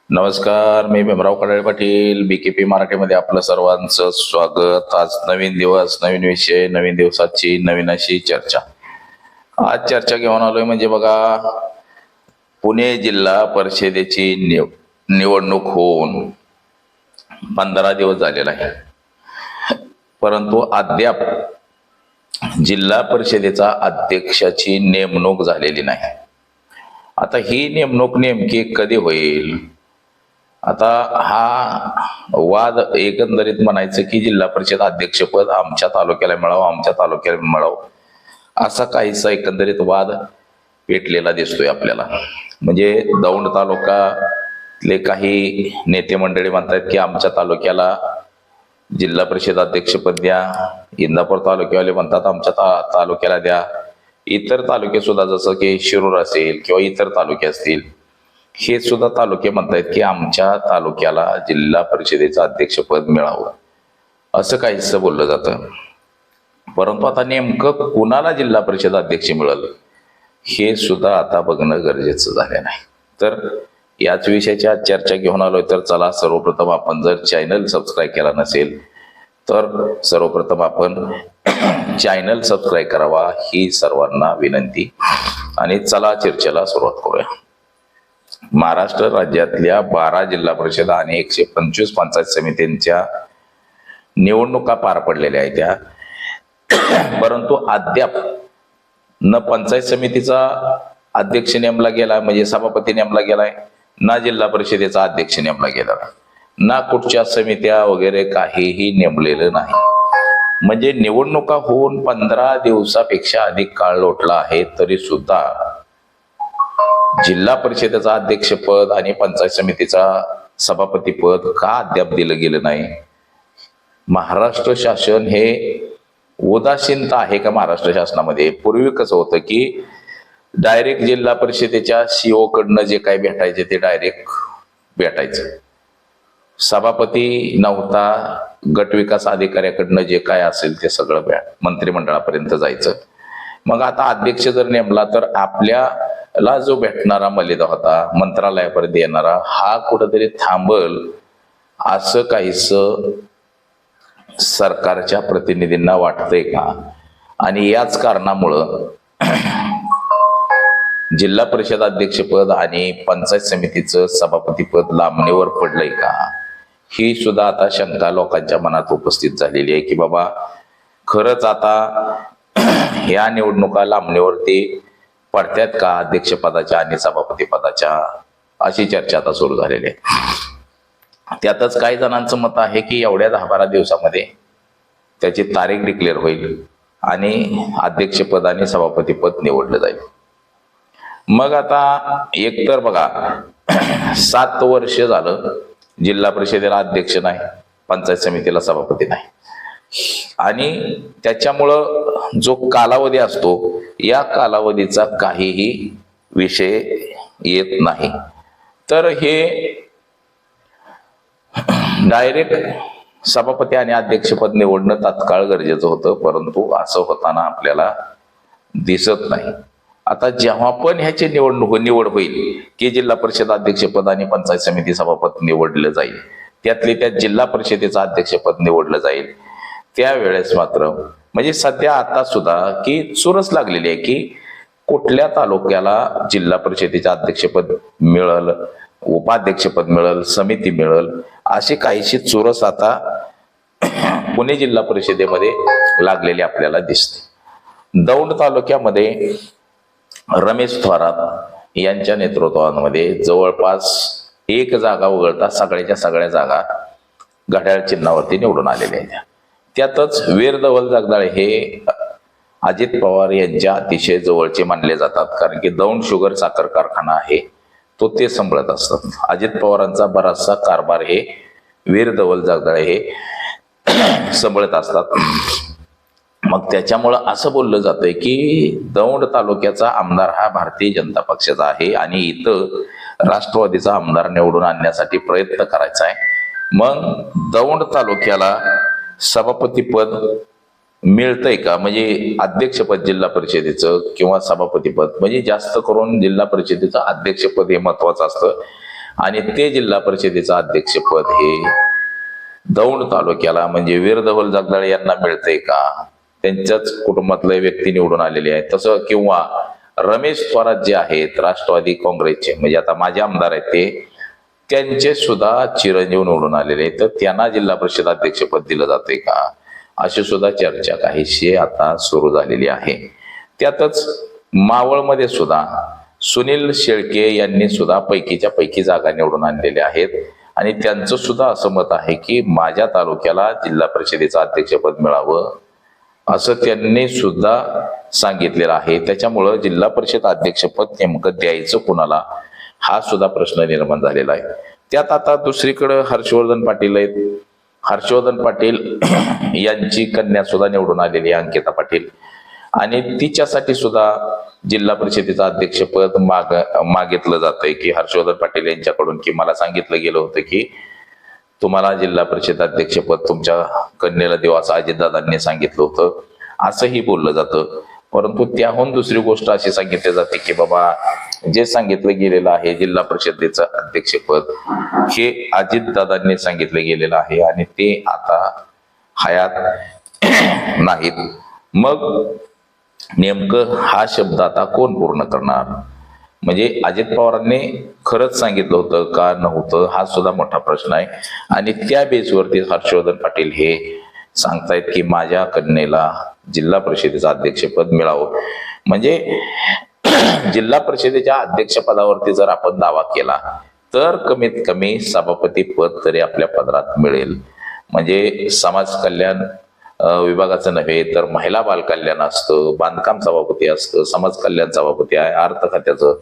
नमस्कार, मी भीमराव कडाळे पाटील, बीकेपी मराठीमध्ये आपलं सर्वांचं स्वागत. आज नवीन दिवस, नवीन विषय, नवीन दिवसाची नवीन अशी चर्चा. आज चर्चा घेऊन आलोय म्हणजे बघा, पुणे जिल्हा परिषदेची निवडणूक होऊन 15 दिवस झालेला आहे, परंतु अद्याप जिल्हा परिषदेचा अध्यक्षाची नेमणूक झालेली नाही. आता ही नेमणूक नेमकी कधी होईल? आता हा वाद एकंदरीत म्हणायचं की जिल्हा परिषद अध्यक्षपद आमच्या तालुक्याला मिळावं, आमच्या तालुक्याला मिळावं, असा काहीसा एकंदरीत वाद पेटलेला दिसतोय आपल्याला. म्हणजे दौंड तालुक्यातले काही नेते मंडळी म्हणतात की आमच्या तालुक्याला जिल्हा परिषद अध्यक्षपद द्या, इंदापूर तालुक्यावाले म्हणतात आमच्या तालुक्याला द्या, इतर तालुके सुद्धा जसं की शिरूर असेल किंवा इतर तालुके असतील, हे सुद्धा तालुके म्हणतायत की आमच्या तालुक्याला जिल्हा परिषदेचं अध्यक्षपद मिळावं, असं काहीच बोललं जातं. परंतु आता नेमकं कुणाला जिल्हा परिषद अध्यक्ष मिळेल हे सुद्धा आता बघणं गरजेचं झालं नाही. तर याच विषयाची आज चर्चा घेऊन आलोय. तर चला, सर्वप्रथम आपण जर चॅनल सबस्क्राईब केला नसेल तर सर्वप्रथम आपण चॅनल सबस्क्राईब करावा, ही सर्वांना विनंती. आणि चला चर्चेला सुरुवात करूया. महाराष्ट्र राज्यातल्या 12 जिल्हा परिषद आणि 125 पंचायत समित्यांच्या निवडणुका पार पडलेल्या आहेत त्या, परंतु अद्याप न पंचायत समितीचा अध्यक्ष नेमला गेला, म्हणजे सभापती नेमला गेलाय, ना जिल्हा परिषदेचा अध्यक्ष नेमला गेला, ना कुठच्या समित्या वगैरे काहीही नेमलेलं नाही. म्हणजे निवडणुका होऊन 15 दिवसापेक्षा अधिक काळ लोटला आहे, तरी सुद्धा जिल्हा परिषदेचा अध्यक्षपद आणि पंचायत समितीचा सभापती पद का अद्याप दिलं गेलं नाही? महाराष्ट्र शासन हे उदासीनता आहे का महाराष्ट्र शासनामध्ये? पूर्वी कसं होतं की डायरेक्ट जिल्हा परिषदेच्या सीओ कडनं जे काय भेटायचे ते डायरेक्ट भेटायचं, सभापती नव्हता, गट विकास अधिकाऱ्याकडनं जे काय असेल ते सगळं मंत्रिमंडळापर्यंत जायचं. मग आता अध्यक्ष जर नेमला तर आपल्याला जो भेटणारा मलिदा होता, मंत्रालयापर्यंत येणारा, हा कुठंतरी थांबल असं काहीस सरकारच्या प्रतिनिधींना वाटतंय का? आणि याच कारणामुळं जिल्हा परिषद अध्यक्षपद आणि पंचायत समितीचं सभापतीपद लांबणीवर पडलंय का? ही सुद्धा आता शंका लोकांच्या मनात उपस्थित झालेली आहे की बाबा खरंच आता या निवडणुका लांबणीवरती पडत्यात का अध्यक्षपदाच्या आणि सभापती पदाच्या, अशी चर्चा आता सुरू झालेली आहे. त्यातच काही जणांचं मत आहे की एवढ्या 10-12 दिवसामध्ये त्याची तारीख डिक्लेअर होईल आणि अध्यक्षपद आणि सभापतीपद निवडलं जाईल. मग आता एकतर बघा 7 वर्ष झालं जिल्हा परिषदेला अध्यक्ष नाही, पंचायत समितीला सभापती नाही, आणि त्याच्यामुळं जो कालावधी असतो या कालावधीचा काहीही विषय येत नाही. तर हे डायरेक्ट सभापती आणि अध्यक्षपद निवडणं तात्काळ गरजेचं होतं, परंतु असं होताना आपल्याला दिसत नाही. आता जेव्हा पण ह्याची निवड होईल की जिल्हा परिषद अध्यक्षपद आणि पंचायत समिती सभापती निवडलं जाईल, त्यातले त्या जिल्हा परिषदेचं अध्यक्षपद निवडलं जाईल, त्यावेळेस मात्र म्हणजे सध्या आता सुद्धा की चुरस लागलेली आहे की कुठल्या तालुक्याला जिल्हा परिषदेचं अध्यक्षपद मिळेल, उपाध्यक्षपद मिळेल, समिती मिळेल, अशी काहीशी चुरस आता पुणे जिल्हा परिषदेमध्ये लागलेली आपल्याला दिसते. दौंड तालुक्यामध्ये रमेश थोरात यांच्या नेतृत्वामध्ये जवळपास 1 जागा वगळता सगळ्या जागा घड्याळ चिन्हावरती निवडून आलेल्या आहेत. त्यातच वीर धवल जगदाळे हे अजित पवार यांच्या अतिशय जवळचे मानले जातात, कारण की दौंड शुगर साखर कारखाना आहे तो ते सांभाळत असतात. अजित पवारांचा बराचसा कारभार हे वीर धवल जगदाळे हे सांभाळत असतात. मग त्याच्यामुळं असं बोललं जातंय की दौंड तालुक्याचा आमदार हा भारतीय जनता पक्षाचा आहे आणि इथं राष्ट्रवादीचा आमदार निवडून आणण्यासाठी प्रयत्न करायचा आहे. मग दौंड तालुक्याला सभापती पद मिळतंय का, म्हणजे अध्यक्षपद जिल्हा परिषदेचं किंवा सभापती पद, म्हणजे जास्त करून जिल्हा परिषदेचं अध्यक्षपद हे महत्वाचं असतं आणि ते जिल्हा परिषदेचं अध्यक्षपद हे दौंड तालुक्याला म्हणजे वीर धवल जगदाळे यांना मिळतंय का, त्यांच्याच कुटुंबातले व्यक्ती निवडून आलेले आहेत तसं, किंवा रमेश थोरात जे आहेत राष्ट्रवादी काँग्रेसचे म्हणजे आता माझे आमदार आहेत ते, त्यांचे सुद्धा चिरंजीव निवडून आलेले आहेत, तर त्यांना जिल्हा परिषद अध्यक्षपद दिलं जाते का, अशी सुद्धा चर्चा काहीशी आता सुरू झालेली आहे. त्यातच मावळमध्ये सुद्धा सुनील शेळके यांनी सुद्धा पैकीच्या पैकी जागा निवडून आणलेल्या आहेत आणि त्यांचं सुद्धा असं मत आहे की माझ्या तालुक्याला जिल्हा परिषदेचं अध्यक्षपद मिळावं असं त्यांनी सुद्धा सांगितलेलं आहे. त्याच्यामुळं जिल्हा परिषद अध्यक्षपद नेमकं द्यायचं कुणाला हा सुद्धा प्रश्न निर्माण झालेला आहे. त्यात आता दुसरीकडे हर्षवर्धन पाटील आहेत. हर्षवर्धन पाटील यांची कन्या सुद्धा निवडून आलेली आहे, अंकिता पाटील, आणि तिच्यासाठी सुद्धा जिल्हा परिषदेचं अध्यक्षपद मागितलं जातंय की हर्षवर्धन पाटील यांच्याकडून, की मला सांगितलं गेलं होतं की तुम्हाला जिल्हा परिषद अध्यक्षपद तुमच्या कन्येला देऊ असं अजितदादांनी सांगितलं होतं, असंही बोललं जातं. परंतु त्याहून दुसरी गोष्ट अशी सांगितली जाते की बाबा जे सांगितलं गेलेलं आहे जिल्हा परिषदेचं अध्यक्षपद हे अजितदादांनी सांगितलं गेलेलं आहे आणि ते आता हयात नाहीत. मग नेमकं हा शब्द आता कोण पूर्ण करणार, म्हणजे अजित पवारांनी खरंच सांगितलं होतं का नव्हतं हा सुद्धा मोठा प्रश्न आहे. आणि त्या बेसवरती हर्षवर्धन पाटील हे सांगतायत की माझ्या कन्येला जिल्हा परिषदेचं अध्यक्षपद मिळावं. म्हणजे जिल्हा परिषदेच्या अध्यक्षपदावरती जर आपण दावा केला तर कमीत कमी सभापती पद तरी आपल्या पदरात मिळेल. म्हणजे समाज कल्याण विभागाचं नव्हे तर महिला बाल कल्याण असतं, बांधकाम सभापती असतं, समाज कल्याण सभापती आहे, अर्थ खात्याचं,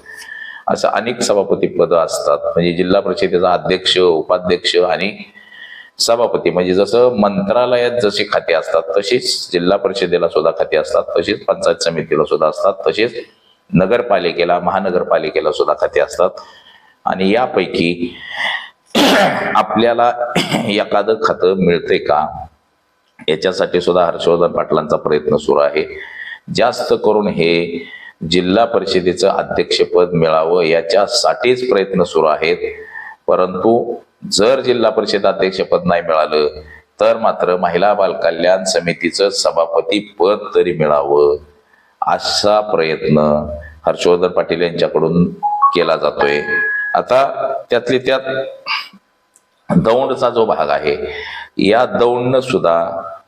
असं अनेक सभापती पद असतात. म्हणजे जिल्हा परिषदेचा अध्यक्ष, उपाध्यक्ष आणि सभापती, म्हणजे जसं मंत्रालयात जशी खाती असतात तशीच जिल्हा परिषदेला सुद्धा खाती असतात, तशीच पंचायत समितीला सुद्धा असतात, तसेच नगरपालिकेला, महानगरपालिकेला सुद्धा खाती असतात. आणि यापैकी आपल्याला एखादं खातं मिळते का याच्यासाठी सुद्धा हर्षवर्धन पाटलांचा प्रयत्न सुरू आहे. जास्त करून हे जिल्हा परिषदेचं अध्यक्षपद मिळावं याच्यासाठीच प्रयत्न सुरू आहेत. परंतु जर जिल्हा परिषद अध्यक्षपद नाही मिळालं तर मात्र महिला बाल कल्याण समितीचं सभापती पद तरी मिळावं असा प्रयत्न हर्षवर्धन पाटील यांच्याकडून केला जातोय. आता त्यातली त्यात दौंडचा जो भाग आहे या दौंडनं सुद्धा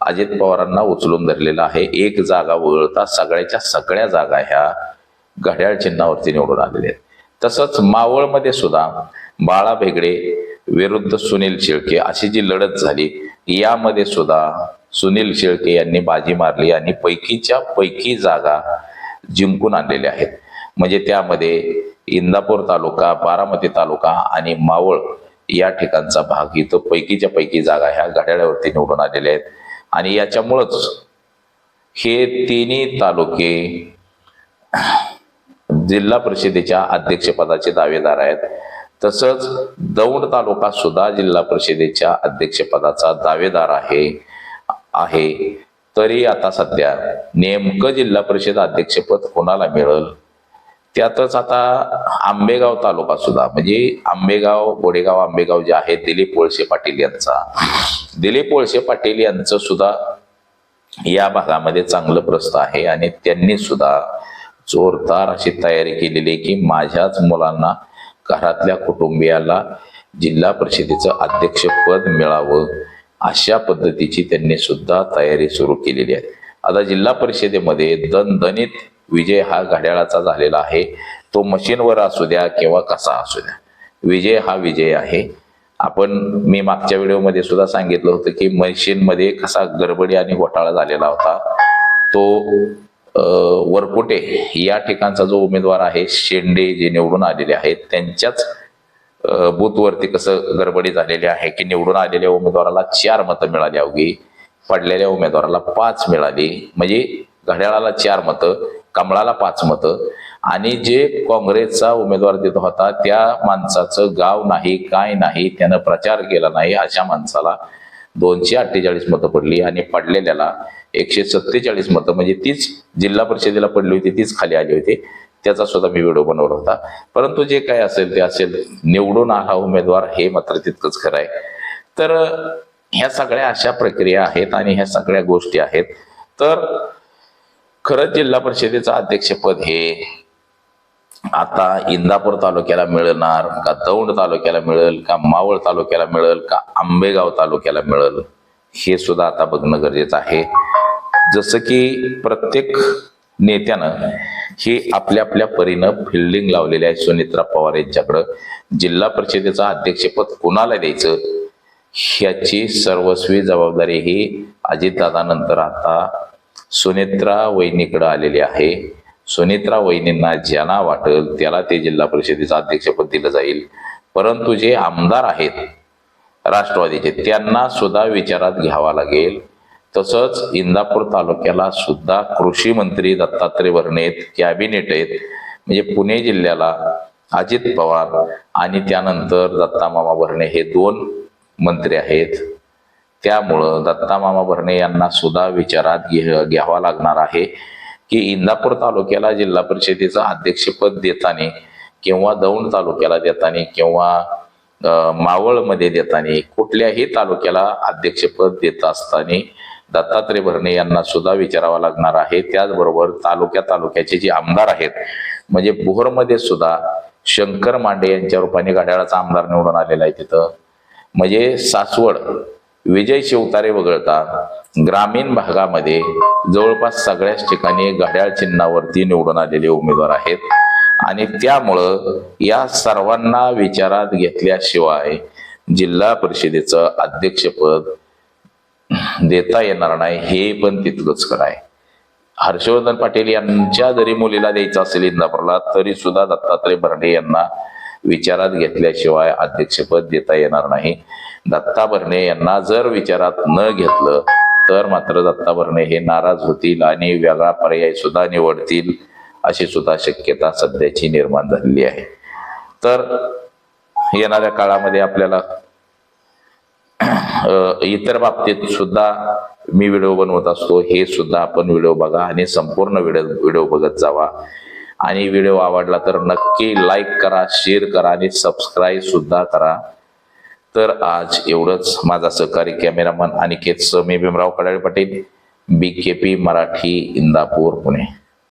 अजित पवारांना उचलून धरलेला आहे. एक जागा वगळता सगळ्याच्या सगळ्या जागा ह्या घड्याळ चिन्हावरती निवडून आलेल्या आहेत. तसंच मावळमध्ये सुद्धा बाळा भेगडे विरुद्ध सुनील शेळके अशी जी लढत झाली यामध्ये सुद्धा सुनील शेळके यांनी बाजी मारली आणि पैकीच्या पैकी जागा जिंकून आणलेल्या आहेत. म्हणजे त्यामध्ये इंदापूर तालुका, बारामती तालुका आणि मावळ या ठिकाणचा भाग इथं पैकीच्या पैकी जागा ह्या घड्याळावरती निवडून आलेल्या आहेत. आणि याच्यामुळंच हे तिन्ही तालुके जिल्हा परिषदेच्या अध्यक्षपदाचे दावेदार आहेत. तसंच दौंड तालुका सुद्धा जिल्हा परिषदेच्या अध्यक्षपदाचा दावेदार आहे. तरी आता सध्या नेमकं जिल्हा परिषद अध्यक्षपद कोणाला मिळेल त्यातच आता आंबेगाव तालुका सुद्धा, म्हणजे आंबेगाव, गोडेगाव, आंबेगाव जे आहे दिलीप वळसे पाटील यांचं सुद्धा या भागामध्ये चांगलं प्रस्थ आहे आणि त्यांनी सुद्धा जोरदार अशी तयारी केलेली आहे की माझ्याच मुलांना, घरातल्या कुटुंबियाला जिल्हा परिषदेचं अध्यक्षपद मिळावं अशा पद्धतीची त्यांनी सुद्धा तयारी सुरू केलेली आहे. आता जिल्हा परिषदेमध्ये दणदणीत विजय हा घड्याळाचा झालेला आहे. तो मशीनवर असू द्या किंवा कसा असू द्या, विजय हा विजय आहे. मी मागच्या व्हिडिओमध्ये सुद्धा सांगितलं होतं की मशीनमध्ये कसा गडबडी आणि घोटाळा झालेला होता. तो वरपुटे या ठिकाणचा जो उमेदवार आहे, शेंडे जे निवडून आलेले आहेत त्यांच्याच बूथवरती कसं गडबडी झालेली आहे की निवडून आलेल्या उमेदवाराला 4 मतं मिळाली, अवघी पडलेल्या उमेदवाराला 5 मिळाली. म्हणजे घड्याळाला 4 मतं, कमळाला 5 मतं. आणि जे काँग्रेसचा उमेदवार देत होता त्या माणसाचं गाव नाही, काय नाही, त्यानं प्रचार केला नाही, अशा माणसाला 248 मतं पडली आणि पडलेल्याला 147 मतं, म्हणजे तीच जिल्हा परिषदेला पडली होती तीच खाली आली होती. त्याचा सुद्धा मी व्हिडिओ बनवला होता. परंतु जे काय असेल ते असेल, निवडून आला उमेदवार हे मात्र तितकंच खरं आहे. तर ह्या सगळ्या अशा प्रक्रिया आहेत आणि ह्या सगळ्या गोष्टी आहेत. तर खरंच जिल्हा परिषदेचं अध्यक्षपद हे आता इंदापूर तालुक्याला मिळणार का, दौंड तालुक्याला मिळेल का, मावळ तालुक्याला मिळेल का, आंबेगाव तालुक्याला मिळेल, हे सुद्धा आता बघणं गरजेचं आहे. जसं की प्रत्येक नेत्यानं ही आपल्या आपल्या परीनं फिल्डिंग लावलेली आहे सुनेत्रा पवार यांच्याकडं. जिल्हा परिषदेचं अध्यक्षपद कुणाला द्यायचं ह्याची सर्वस्वी जबाबदारी ही अजितदादानंतर आता सुनेत्रा वहिनीकडे आलेली आहे. सुनेत्रा वहिनींना ज्यांना वाटेल त्याला ते जिल्हा परिषदेचं अध्यक्षपद दिलं जाईल. परंतु जे आमदार आहेत राष्ट्रवादीचे त्यांना सुद्धा विचारात घ्यावा लागेल. तसंच इंदापूर तालुक्याला सुद्धा कृषी मंत्री दत्तात्रय भरणे आहेत, कॅबिनेट आहेत. म्हणजे पुणे जिल्ह्याला अजित पवार आणि त्यानंतर दत्तामामा भरणे हे 2 मंत्री आहेत. त्यामुळं दत्तामामा भरणे यांना सुद्धा विचारात घ्यावा लागणार आहे की इंदापूर तालुक्याला जिल्हा परिषदेचं अध्यक्षपद देताना किंवा दौंड तालुक्याला देताना किंवा मावळमध्ये देताना कुठल्याही तालुक्याला अध्यक्षपद देत असताना दत्तात्रय भरणे यांना सुद्धा विचारावं लागणार आहे. त्याचबरोबर तालुक्याचे जे आमदार आहेत, म्हणजे बोहरमध्ये सुद्धा शंकर मांडे यांच्या रूपाने घड्याळाचा आमदार निवडून आलेला आहे तिथं. म्हणजे सासवड विजय शिवतारे वगळता ग्रामीण भागामध्ये जवळपास सगळ्याच ठिकाणी घड्याळ चिन्हावरती निवडून आलेले उमेदवार आहेत. आणि त्यामुळं या सर्वांना विचारात घेतल्याशिवाय जिल्हा परिषदेचं अध्यक्षपद देता येणार नाही, हे पण तितकंच खरं आहे. हर्षवर्धन पाटील यांच्या जरी मुलीला द्यायचं असेल इंदापूरला, तरी सुद्धा दत्तात्रय भरणे यांना विचारात घेतल्याशिवाय अध्यक्षपद देता येणार नाही. दत्ता भरणे यांना जर विचारात न घेतलं तर मात्र दत्ता भरणे हे नाराज होतील आणि वेगळा पर्याय सुद्धा निवडतील, अशी सुद्धा शक्यता सध्याची निर्माण झालेली आहे. तर येणाऱ्या काळामध्ये आपल्याला इतर बाबतीत सुद्धा मी व्हिडिओ बनवत असतो, हे सुद्धा आपण व्हिडिओ बघा आणि संपूर्ण व्हिडिओ बघत जावा. आणि व्हिडिओ आवडला तर नक्की लाईक करा, शेअर करा आणि सबस्क्राईब सुद्धा करा. तर आज एवढंच. माझा सहकारी कॅमेरामन अनिकेत मी भीमराव कडाळे पाटील, BKP मराठी, इंदापूर, पुणे.